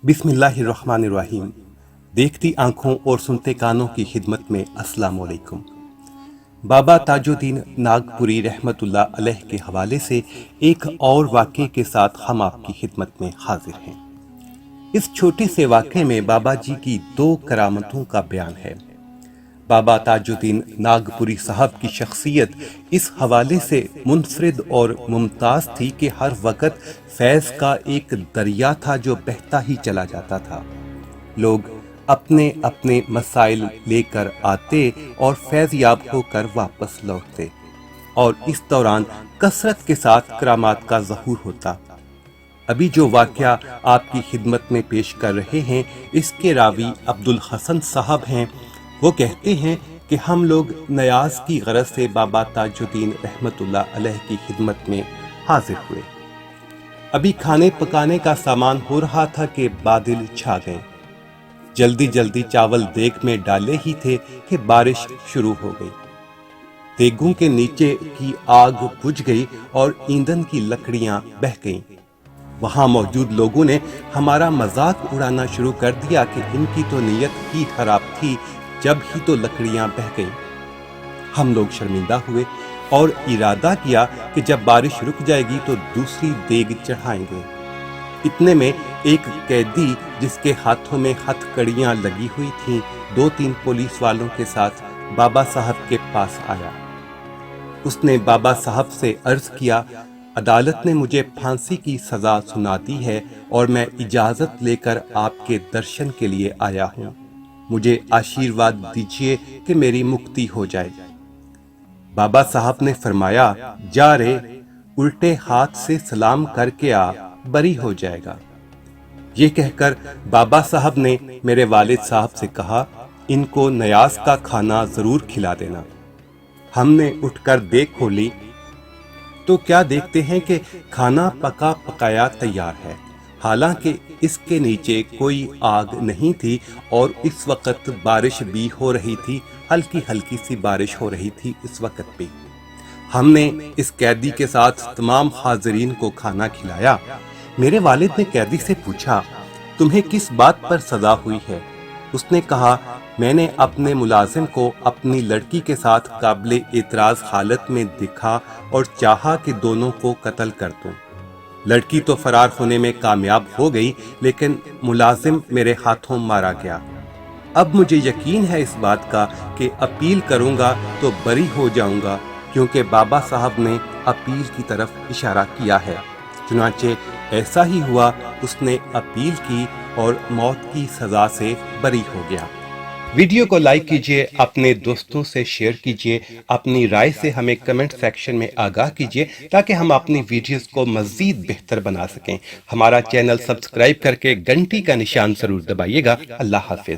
بسم اللہ الرحمن الرحیم۔ دیکھتی آنکھوں اور سنتے کانوں کی خدمت میں السلام علیکم۔ بابا تاجدین ناگپوری رحمت اللہ علیہ کے حوالے سے ایک اور واقعے کے ساتھ ہم آپ کی خدمت میں حاضر ہیں۔ اس چھوٹے سے واقعے میں بابا جی کی 2 کرامتوں کا بیان ہے۔ بابا تاجدین ناگپوری صاحب کی شخصیت اس حوالے سے منفرد اور ممتاز تھی کہ ہر وقت فیض کا ایک دریا تھا جو بہتا ہی چلا جاتا تھا۔ لوگ اپنے اپنے مسائل لے کر آتے اور فیض یاب ہو کر واپس لوٹتے، اور اس دوران کثرت کے ساتھ کرامات کا ظہور ہوتا۔ ابھی جو واقعہ آپ کی خدمت میں پیش کر رہے ہیں، اس کے راوی عبدالحسن صاحب ہیں۔ وہ کہتے ہیں کہ ہم لوگ نیاز کی غرض سے بابا تاجدین رحمت اللہ علیہ کی خدمت میں حاضر ہوئے۔ ابھی کھانے پکانے کا سامان ہو رہا تھا کہ بادل چھا گئے۔ جلدی جلدی چاول دیگ میں ڈالے ہی تھے کہ بارش شروع ہو گئی۔ دیگوں کے نیچے کی آگ بجھ گئی اور ایندھن کی لکڑیاں بہہ گئیں۔ وہاں موجود لوگوں نے ہمارا مذاق اڑانا شروع کر دیا کہ ان کی تو نیت ہی خراب تھی، جب ہی تو لکڑیاں بہہ گئیں۔ ہم لوگ شرمندہ ہوئے اور ارادہ کیا کہ جب بارش رک جائے گی تو دوسری دیگ چڑھائیں گے۔ اتنے میں ایک قیدی جس کے ہاتھوں میں ہتھ کڑیاں لگی ہوئی تھیں 2-3 پولیس والوں کے ساتھ بابا صاحب کے پاس آیا۔ اس نے بابا صاحب سے عرض کیا، عدالت نے مجھے پھانسی کی سزا سنا دی ہے اور میں اجازت لے کر آپ کے درشن کے لیے آیا ہوں۔ مجھے آشیرواد دیجیے کہ میری مکتی ہو جائے۔ بابا صاحب نے فرمایا، جا رے، الٹے ہاتھ سے سلام کر کے آ، بری ہو جائے گا۔ یہ کہہ کر بابا صاحب نے میرے والد صاحب سے کہا، ان کو نیاز کا کھانا ضرور کھلا دینا۔ ہم نے اٹھ کر دیگ کھولی تو کیا دیکھتے ہیں کہ کھانا پکا پکایا تیار ہے، حالانکہ اس کے نیچے کوئی آگ نہیں تھی اور اس وقت بارش بھی ہو رہی تھی، ہلکی ہلکی سی بارش ہو رہی تھی اس وقت بھی۔ ہم نے اس قیدی کے ساتھ تمام حاضرین کو کھانا کھلایا۔ میرے والد نے قیدی سے پوچھا، تمہیں کس بات پر سزا ہوئی ہے؟ اس نے کہا، میں نے اپنے ملازم کو اپنی لڑکی کے ساتھ قابل اعتراض حالت میں دیکھا اور چاہا کہ دونوں کو قتل کر دوں۔ لڑکی تو فرار ہونے میں کامیاب ہو گئی، لیکن ملازم میرے ہاتھوں مارا گیا۔ اب مجھے یقین ہے اس بات کا کہ اپیل کروں گا تو بری ہو جاؤں گا، کیونکہ بابا صاحب نے اپیل کی طرف اشارہ کیا ہے۔ چنانچہ ایسا ہی ہوا، اس نے اپیل کی اور موت کی سزا سے بری ہو گیا۔ ویڈیو کو لائک کیجئے، اپنے دوستوں سے شیئر کیجئے، اپنی رائے سے ہمیں کمنٹ سیکشن میں آگاہ کیجئے تاکہ ہم اپنی ویڈیوز کو مزید بہتر بنا سکیں۔ ہمارا چینل سبسکرائب کر کے گھنٹی کا نشان ضرور دبائیے گا۔ اللہ حافظ۔